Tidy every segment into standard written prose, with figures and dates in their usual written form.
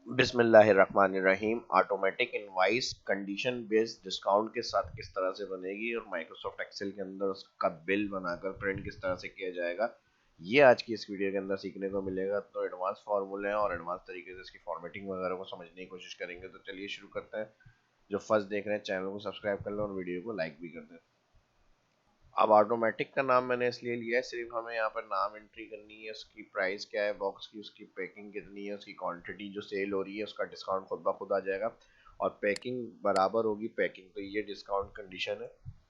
बिस्मिल्लाहिर्रहमानिर्रहीम। Automatic invoice condition based discount के साथ किस तरह से बनेगी और माइक्रोसॉफ्ट एक्सेल के अंदर उसका बिल बनाकर प्रिंट किस तरह से किया जाएगा, ये आज की इस वीडियो के अंदर सीखने को मिलेगा। तो एडवांस फार्मूले और एडवांस तरीके से इसकी फॉर्मेटिंग वगैरह को समझने की कोशिश करेंगे। तो चलिए शुरू करते हैं। जो फर्स्ट देख रहे हैं चैनल को सब्सक्राइब कर लो और वीडियो को लाइक भी कर दें। अब ऑटोमेटिक का नाम मैंने इसलिए लिया है, सिर्फ हमें यहाँ पर नाम एंट्री करनी है, उसकी प्राइस क्या है बॉक्स की, उसकी पैकिंग कितनी है, उसकी क्वांटिटी जो सेल हो रही है, उसका डिस्काउंट खुद ब खुद आ जाएगा और पैकिंग बराबर होगी पैकिंग। तो ये डिस्काउंट कंडीशन है,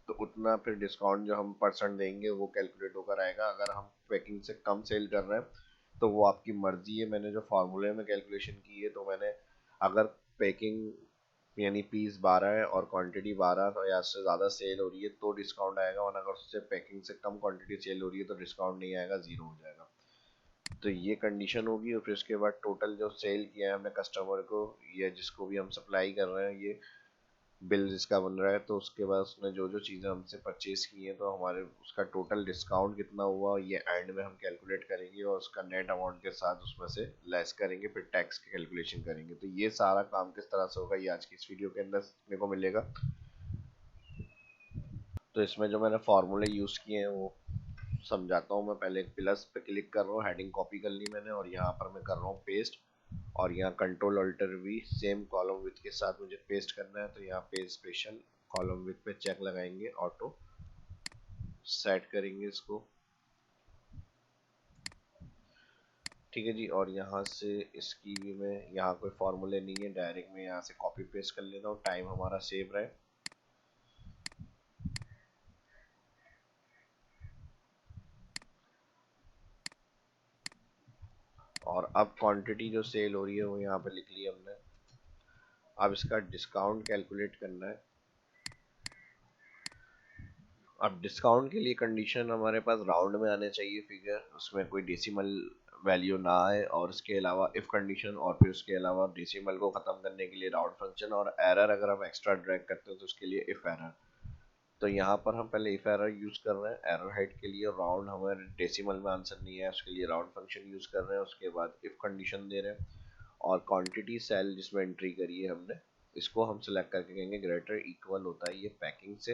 तो उतना फिर डिस्काउंट जो हम परसेंट देंगे वो कैलकुलेट होकर आएगा। अगर हम पैकिंग से कम सेल कर रहे हैं तो वो आपकी मर्जी है। मैंने जो फार्मूले में कैलकुलेशन की है, तो मैंने अगर पैकिंग यानी पीस 12 है और क्वांटिटी 12 तो या उससे ज़्यादा सेल हो रही है तो डिस्काउंट आएगा, और अगर उससे पैकिंग से कम क्वांटिटी सेल हो रही है तो डिस्काउंट नहीं आएगा, ज़ीरो हो जाएगा। तो ये कंडीशन होगी। और फिर उसके बाद टोटल जो सेल किया है हमने कस्टमर को या जिसको भी हम सप्लाई कर रहे हैं, ये बिल जिसका बन रहा है, तो उसके बाद उसने जो जो चीज़ें हमसे परचेज की हैं तो हमारे उसका टोटल डिस्काउंट कितना हुआ ये एंड में हम कैलकुलेट करेंगे और उसका नेट अमाउंट के साथ उसमें से लेस करेंगे, फिर टैक्स की कैलकुलेशन करेंगे। तो ये सारा काम किस तरह से होगा ये आज की इस वीडियो के अंदर सीखने को मिलेगा। तो इसमें जो मैंने फार्मूले यूज़ किए हैं वो समझाता हूँ। मैं पहले प्लस पे क्लिक कर रहा हूँ, हेडिंग कॉपी कर ली मैंने और यहाँ पर मैं कर रहा हूँ पेस्ट, और यहाँ control alt V same column with के साथ मुझे पेस्ट करना है। तो यहाँ पे स्पेशल कॉलम विथ पे चेक लगाएंगे, ऑटो सेट करेंगे इसको, ठीक है जी। और यहाँ से इसकी भी मैं यहाँ कोई फॉर्मूले नहीं है, डायरेक्ट मैं यहाँ से कॉपी पेस्ट कर लेता हूँ, टाइम हमारा सेव रहे। और अब क्वांटिटी जो सेल हो रही है वो यहाँ पे लिख ली हमने। अब इसका डिस्काउंट कैलकुलेट करना है। अब डिस्काउंट के लिए कंडीशन हमारे पास राउंड में आने चाहिए फिगर, उसमें कोई डेसिमल वैल्यू ना आए, और इसके अलावा इफ कंडीशन, और फिर उसके अलावा डेसिमल को ख़त्म करने के लिए राउंड फंक्शन, और एरर अगर हम एक्स्ट्रा ड्रैग करते हैं तो उसके लिए इफ एरर। तो यहाँ पर हम पहले इफ एरर यूज़ कर रहे हैं एरर हाइट के लिए, राउंड हमारे डेसिमल में आंसर नहीं है उसके लिए राउंड फंक्शन यूज़ कर रहे हैं। उसके बाद इफ कंडीशन दे रहे हैं और क्वांटिटी सेल जिसमें एंट्री करी है हमने, इसको हम सिलेक्ट करके कहेंगे ग्रेटर इक्वल होता है ये पैकिंग से,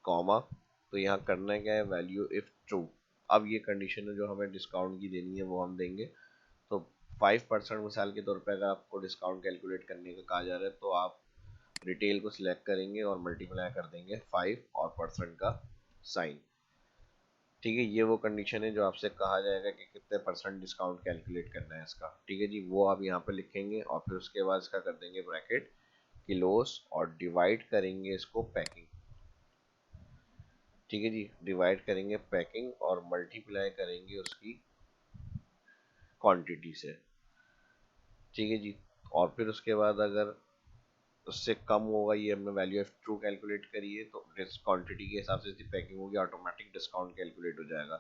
कॉमा। तो यहाँ करना है क्या है, वैल्यू इफ ट्रू। अब ये कंडीशन है जो हमें डिस्काउंट की देनी है वो हम देंगे। तो 5% मिसाल के तौर पे अगर आपको डिस्काउंट कैलकुलेट करने का कहा जा रहा है तो आप रिटेल को सिलेक्ट करेंगे और मल्टीप्लाई कर देंगे 5 और परसेंट का साइन, ठीक है। ये वो कंडीशन है जो आपसे कहा जाएगा कि कितने परसेंट डिस्काउंट कैलकुलेट करना है इसका, ठीक है जी। वो आप यहाँ पे लिखेंगे और फिर उसके बाद इसका कर देंगे ब्रैकेट किलोस और डिवाइड करेंगे इसको पैकिंग, ठीक है जी। डिवाइड करेंगे पैकिंग और मल्टीप्लाई करेंगे उसकी क्वांटिटी से, ठीक है जी। और फिर उसके बाद अगर उससे कम होगा, ये हमने वैल्यू ऑफ ट्रू कैलकुलेट करी है, तो क्वांटिटी के हिसाब से पैकिंग होगी, ऑटोमेटिक डिस्काउंट कैलकुलेट हो जाएगा,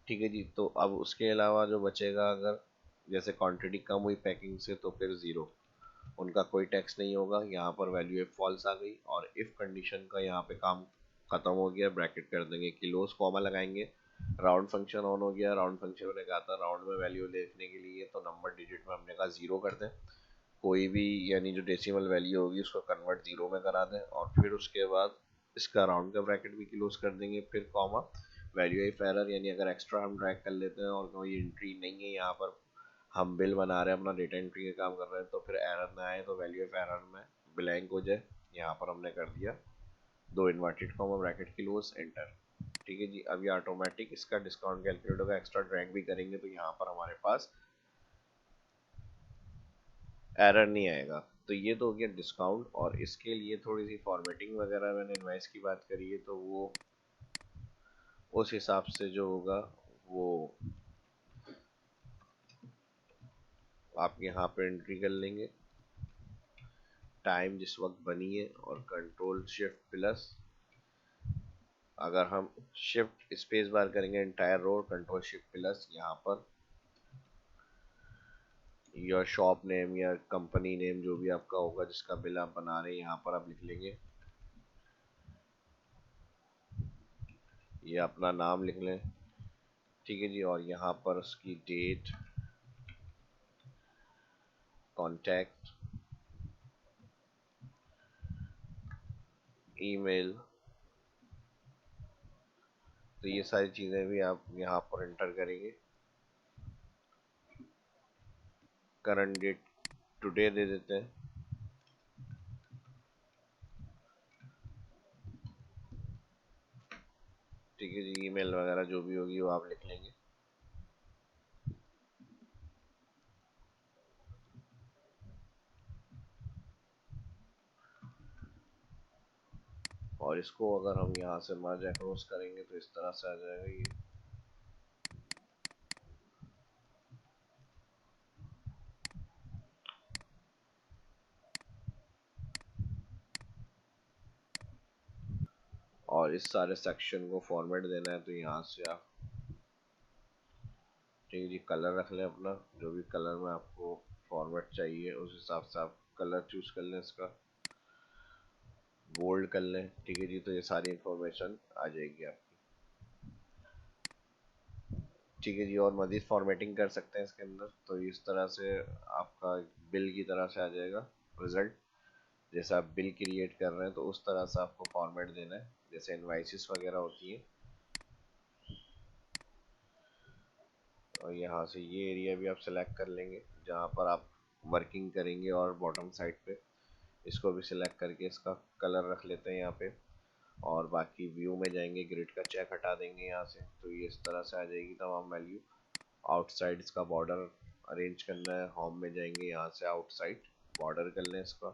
ठीक है जी। तो अब उसके अलावा जो बचेगा, अगर जैसे क्वांटिटी कम हुई पैकिंग से तो फिर ज़ीरो, उनका कोई टैक्स नहीं होगा। यहाँ पर वैल्यू एफ फॉल्स आ गई और इफ कंडीशन का यहाँ पे काम खत्म हो गया, ब्रैकेट कर देंगे किलोस, कॉमा लगाएंगे, राउंड फंक्शन ऑन हो गया। राउंड फंक्शन मैंने कहा था राउंड में वैल्यू देखने के लिए, तो नंबर डिजिट में हमने कहा जीरो कर दें, कोई भी यानी जो डेसिमल वैल्यू होगी उसको कन्वर्ट जीरो में करा दें, और फिर उसके बाद इसका राउंड का ब्रैकेट भी क्लोज कर देंगे, फिर कॉमा वैल्यू इफ एरर, यानी अगर एक्स्ट्रा हम ड्रैग कर लेते हैं और कोई एंट्री नहीं है यहाँ पर, हम बिल बना रहे हैं अपना डेटा एंट्री का काम कर रहे हैं, तो फिर एरर ना आए तो वैल्यू ऑफ एरर में ब्लैंक हो जाए। यहाँ पर हमने कर दिया दो inverted comma bracket close enter, ठीक है जी। अब ये ऑटोमेटिक इसका डिस्काउंट कैलकुलेट होगा, एक्स्ट्रा ड्रैग भी करेंगे तो यहाँ पर हमारे पास एरर नहीं आएगा। तो ये तो हो गया डिस्काउंट। और इसके लिए थोड़ी सी फॉर्मेटिंग वगैरह, मैंने इनवाइस की बात करी है तो वो उस हिसाब से जो होगा वो आप यहाँ पे एंट्री कर लेंगे, टाइम जिस वक्त बनी है, और कंट्रोल शिफ्ट प्लस, अगर हम शिफ्ट स्पेस बार करेंगे entire row, control shift plus, यहाँ पर योर शॉप नेम या कंपनी नेम जो भी आपका होगा जिसका बिल आप बना रहे हैं यहाँ पर आप लिख लेंगे, ये अपना नाम लिख लें, ठीक है जी। और यहाँ पर उसकी डेट कॉन्टैक्ट, ईमेल, तो ये सारी चीज़ें भी आप यहाँ पर एंटर करेंगे। करंट डेट टुडे दे देते हैं। ठीक है जी, ईमेल वगैरह जो भी होगी वो आप लिख लेंगे। और इसको अगर हम यहाँ से मर्ज अक्रॉस करेंगे तो इस तरह से आ जाएगा ये। और इस सारे सेक्शन को फॉर्मेट देना है तो यहाँ से आप, ठीक है जी, कलर रख लें अपना, जो भी कलर में आपको फॉर्मेट चाहिए उस हिसाब से आप कलर चूज कर लें। इसका बोल्ड कर लें। ठीक है जी, तो ये सारी इंफॉर्मेशन आ जाएगी आपकी। ठीक है जी, और मज़ीद फॉर्मेटिंग कर सकते हैं इसके अंदर, तो इस तरह से आपका बिल की तरह से आ जाएगा रिजल्ट। जैसे आप बिल क्रिएट कर रहे हैं तो उस तरह से आपको फॉर्मेट देना है, जैसे इनवाइसेस वगैरह होती है। और यहाँ से ये एरिया भी आप सिलेक्ट कर लेंगे जहाँ पर आप वर्किंग करेंगे, और बॉटम साइड पे इसको भी सिलेक्ट करके इसका कलर रख लेते हैं यहाँ पे। और बाकी व्यू में जाएंगे, ग्रिड का चेक हटा देंगे यहाँ से, तो ये इस तरह से आ जाएगी तमाम वैल्यू। आउटसाइड इसका बॉर्डर अरेंज करना है, होम में जाएंगे, यहाँ से आउटसाइड बॉर्डर कर लें इसका।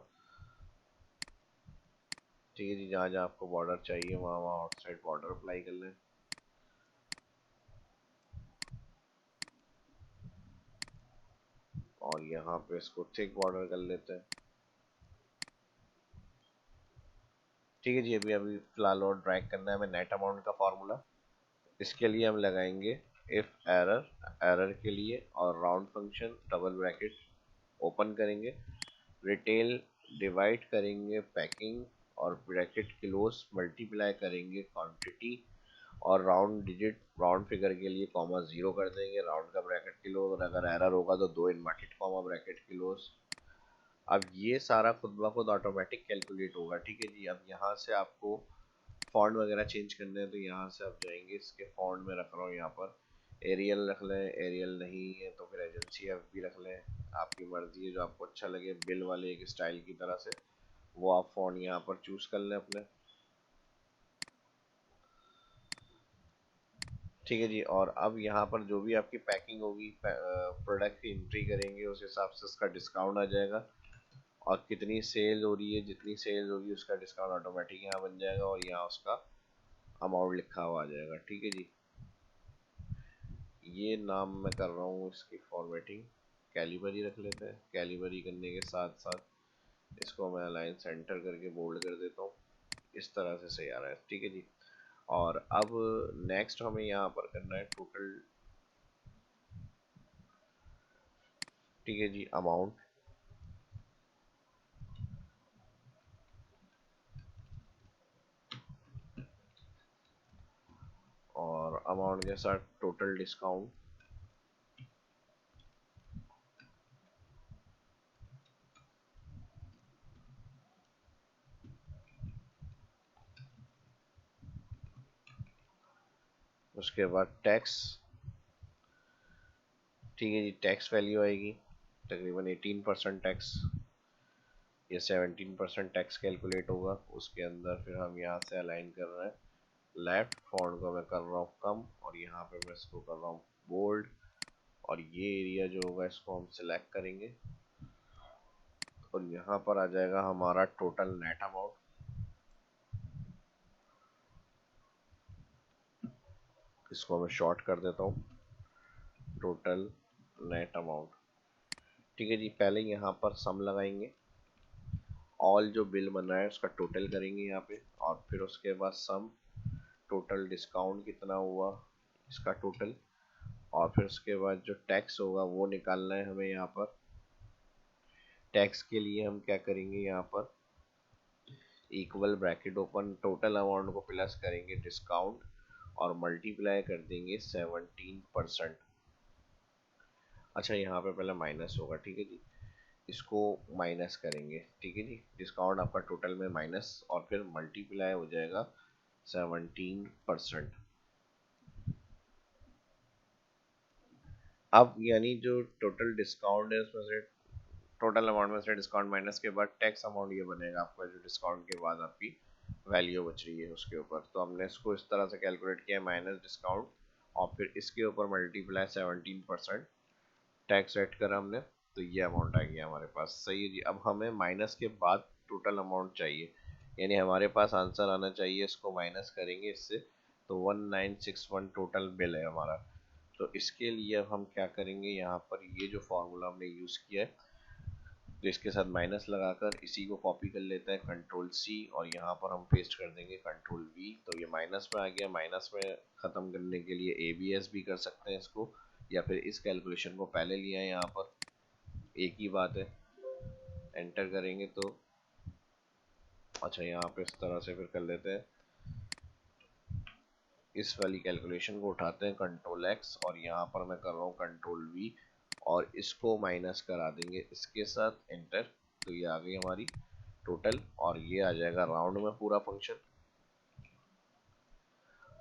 ठीक है जी, जहाँ जहाँ आपको बॉर्डर चाहिए वहाँ वहाँ आउटसाइड बॉर्डर अप्लाई कर लें। और यहाँ पे इसको थिक बॉर्डर कर लेते हैं। ठीक है जी, अभी अभी फिलहाल और ड्रैग करना है हमें नेट अमाउंट का फॉर्मूला। इसके लिए हम लगाएंगे इफ एरर, एरर के लिए, और round function double bracket open करेंगे, रिटेल डिवाइड करेंगे पैकिंग, और ब्रैकेट क्लोज मल्टीप्लाई करेंगे क्वांटिटी, और राउंड डिजिट राउंड फिगर के लिए कॉमा 0 कर देंगे, राउंड का ब्रैकेट क्लोज, और अगर एरर होगा तो 2 इनवर्टेड कॉमा ब्रैकेट क्लोज। अब ये सारा खुद ब खुद ऑटोमेटिक कैलकुलेट होगा। ठीक है जी, अब यहाँ से आपको फॉन्ट वगैरह चेंज करने हैं तो यहाँ से आप जाएंगे, इसके फॉन्ट में रख रहा हूँ यहाँ पर एरियल रख लें, एरियल नहीं है तो फिर एजेंसी एफ भी रख लें, आपकी मर्जी है, जो आपको अच्छा लगे बिल वाले एक स्टाइल की तरह से वो आप फॉन्ट यहाँ पर चूज कर लें अपने। ठीक है जी, और अब यहाँ पर जो भी आपकी पैकिंग होगी, प्रोडक्ट की एंट्री करेंगे, उस हिसाब से उसका डिस्काउंट आ जाएगा, और कितनी सेल हो रही है, जितनी सेल होगी उसका डिस्काउंट ऑटोमेटिक यहाँ बन जाएगा, और यहाँ उसका अमाउंट लिखा हुआ आ जाएगा। ठीक है जी, ये नाम मैं कर रहा हूँ इसकी फॉर्मेटिंग, कैलिबरी रख लेते हैं। कैलिबरी करने के साथ साथ इसको मैं अलाइन सेंटर करके बोल्ड कर देता हूँ, इस तरह से सही आ रहा है। ठीक है जी, और अब नेक्स्ट हमें यहाँ पर करना है टोटल। ठीक है जी, अमाउंट, और अमाउंट के साथ टोटल डिस्काउंट, उसके बाद टैक्स। ठीक है जी, टैक्स वैल्यू आएगी तकरीबन 18% टैक्स, या 17% टैक्स कैलकुलेट होगा उसके अंदर। फिर हम यहाँ से अलाइन कर रहे हैं लेफ्ट, फॉन्ट को मैं कर रहा हूँ कम, और यहाँ पे मैं इसको कर रहा हूँ बोल्ड, और ये एरिया जो होगा इसको हम सिलेक्ट करेंगे, और यहाँ पर आ जाएगा हमारा टोटल नेट अमाउंट। इसको मैं शॉर्ट कर देता हूँ, टोटल नेट अमाउंट। ठीक है जी, पहले यहाँ पर सम लगाएंगे, ऑल जो बिल बन रहा है उसका टोटल करेंगे यहाँ पे, और फिर उसके बाद सम टोटल डिस्काउंट कितना हुआ इसका टोटल, और फिर उसके बाद जो टैक्स होगा वो निकालना है हमें यहाँ पर। टैक्स के लिए हम क्या करेंगे, यहाँ पर equal bracket open, total amount को प्लस करेंगे डिस्काउंट, और मल्टीप्लाई कर देंगे 17%। अच्छा, यहाँ पे पहले माइनस होगा। ठीक है जी, इसको माइनस करेंगे, ठीक है जी। डिस्काउंट आपका टोटल में माइनस और फिर मल्टीप्लाई हो जाएगा 17%। अब यानी जो टोटल डिस्काउंट है उसमें से टोटल अमाउंट में से डिस्काउंट माइनस के बाद टैक्स अमाउंट ये बनेगा आपका, जो डिस्काउंट के बाद आपकी वैल्यू बच रही है उसके ऊपर। तो हमने इसको इस तरह से कैलकुलेट किया, माइनस डिस्काउंट और फिर इसके ऊपर मल्टीप्लाई 17% टैक्स ऐड करा हमने, तो ये अमाउंट आ गया हमारे पास। सही है जी। अब हमें माइनस के बाद टोटल अमाउंट चाहिए, यानी हमारे पास आंसर आना चाहिए, इसको माइनस करेंगे इससे तो 1961 टोटल बिल है हमारा। तो इसके लिए अब हम क्या करेंगे, यहाँ पर ये जो फॉर्मूला हमने यूज़ किया है, तो इसके साथ माइनस लगाकर इसी को कॉपी कर लेते हैं, कंट्रोल सी, और यहाँ पर हम पेस्ट कर देंगे कंट्रोल वी। तो ये माइनस में आ गया। माइनस में ख़त्म करने के लिए एबीएस भी कर सकते हैं इसको, या फिर इस कैलकुलेशन को पहले लिया है, यहाँ पर एक ही बात है। एंटर करेंगे तो अच्छा, यहाँ पे इस तरह से फिर कर लेते हैं, इस वाली कैलकुलेशन को उठाते हैं कंट्रोल एक्स, और यहाँ पर मैं कर रहा हूँ कंट्रोल वी, और इसको माइनस करा देंगे इसके साथ, एंटर। तो ये आ गई हमारी टोटल, और ये आ जाएगा राउंड में पूरा फंक्शन,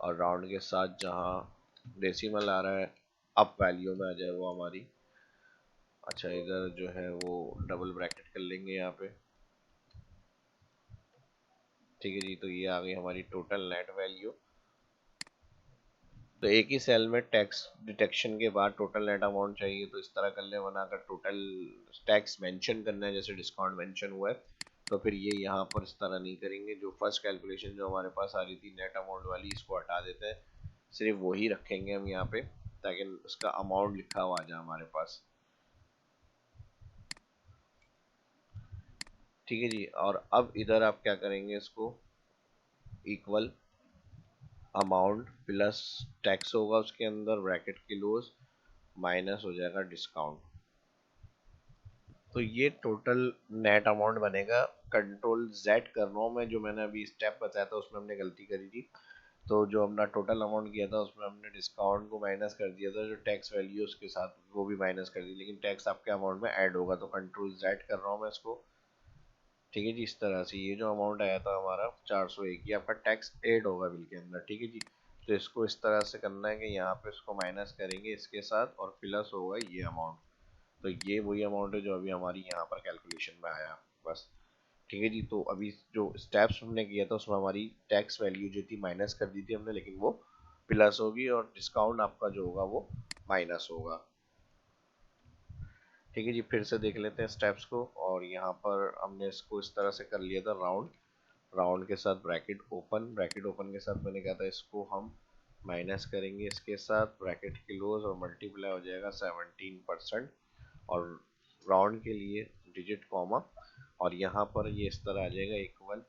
और राउंड के साथ जहाँ डेसिमल आ रहा है अप वैल्यू में आ जाए वो हमारी। अच्छा, इधर जो है वो डबल ब्रैकेट कर लेंगे यहाँ पे, ठीक है जी। तो ये आ गई हमारी टोटल नेट वैल्यू। तो एक ही सेल में टैक्स डिटेक्शन के बाद टोटल नेट अमाउंट चाहिए, तो इस तरह कर ले, वरना अगर टोटल टैक्स मेंशन करना है जैसे डिस्काउंट मेंशन हुआ है, तो फिर ये यहाँ पर इस तरह नहीं करेंगे। जो फर्स्ट कैलकुलेशन जो हमारे पास आ रही थी नेट अमाउंट वाली, इसको हटा देते हैं, सिर्फ वही रखेंगे हम यहाँ पे, ताकि उसका अमाउंट लिखा हुआ आ जाए हमारे पास, ठीक है जी। और अब इधर आप क्या करेंगे, इसको इक्वल अमाउंट प्लस टैक्स होगा उसके अंदर ब्रैकेट क्लोज, माइनस हो जाएगा डिस्काउंट। तो ये टोटल नेट अमाउंट बनेगा। कंट्रोल जेड कर रहा हूँ मैं, जो मैंने अभी स्टेप बताया था उसमें हमने गलती करी थी। तो जो हमने टोटल अमाउंट किया था उसमें हमने डिस्काउंट को माइनस कर दिया था, जो टैक्स वैल्यू उसके साथ वो भी माइनस कर दी, लेकिन टैक्स आपके अमाउंट में ऐड होगा। तो कंट्रोल जेड कर रहा हूँ मैं इसको, ठीक है जी। इस तरह से ये जो अमाउंट आया था हमारा 401, ये आपका टैक्स ऐड होगा बिल के अंदर, ठीक है जी। तो इसको इस तरह से करना है कि यहाँ पे इसको माइनस करेंगे इसके साथ, और प्लस होगा ये अमाउंट। तो ये वही अमाउंट है जो अभी हमारी यहाँ पर कैलकुलेशन में आया, बस, ठीक है जी। तो अभी जो स्टेप्स हमने किया था उसमें हमारी टैक्स वैल्यू जो थी माइनस कर दी थी हमने, लेकिन वो प्लस होगी, और डिस्काउंट आपका जो होगा वो माइनस होगा, ठीक है जी। फिर से देख लेते हैं स्टेप्स को, और यहाँ पर हमने इसको इस तरह से कर लिया था राउंड, राउंड के साथ ब्रैकेट ओपन, ब्रैकेट ओपन के साथ मैंने कहा था इसको हम माइनस करेंगे इसके साथ, ब्रैकेट क्लोज, और मल्टीप्लाई हो जाएगा 17%, और राउंड के लिए डिजिट कॉमा, और यहाँ पर ये इस तरह आ जाएगा इक्वल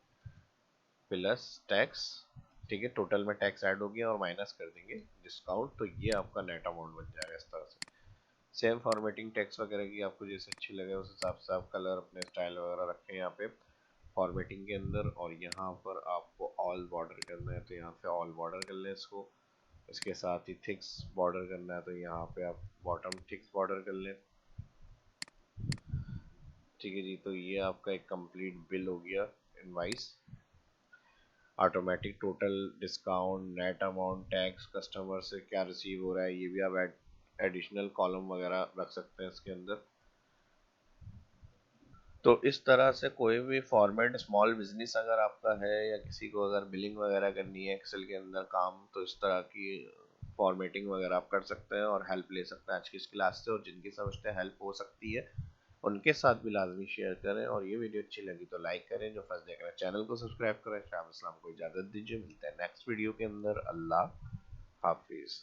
प्लस टैक्स, ठीक है। टोटल में टैक्स ऐड हो गया और माइनस कर देंगे डिस्काउंट, तो ये आपका नेट अमाउंट बन जाएगा इस तरह से। सेम फॉर्मेटिंग टैक्स वगैरह की आपको जैसे अच्छी लगे उस हिसाब से आप कलर अपने स्टाइल वगैरह रखें यहाँ पे फॉर्मेटिंग के अंदर, और यहाँ पर आपको ऑल बॉर्डर करना है तो यहाँ पे ऑल बॉर्डर कर लें इसको। इसके साथ ही थिक्स बॉर्डर करना है तो यहाँ पे आप बॉटम थिक्स बॉर्डर कर लें, ठीक है जी। तो ये आपका एक कंप्लीट बिल हो गया invoice. Automatic total discount, net amount, tax, customer से क्या रिसीव हो रहा है, ये भी आप एडिशनल कॉलम वगैरह रख सकते हैं इसके अंदर। तो इस तरह से कोई भी फॉर्मेट स्मॉल बिजनेस अगर आपका है, या किसी को अगर बिलिंग वगैरह करनी है एक्सेल के अंदर काम, तो इस तरह की फॉर्मेटिंग वगैरह आप कर सकते हैं और हेल्प ले सकते हैं आज की इस क्लास से। और जिनकी समझते हैं हेल्प हो सकती है उनके साथ भी लाजमी शेयर करें, और ये वीडियो अच्छी लगी तो लाइक करें, जो फर्स्ट देख रहे हैं चैनल को सब्सक्राइब करें। शाम इस्लाम को इजाज़त दीजिए, मिलते हैं नेक्स्ट वीडियो के अंदर। अल्लाह हाफिज़।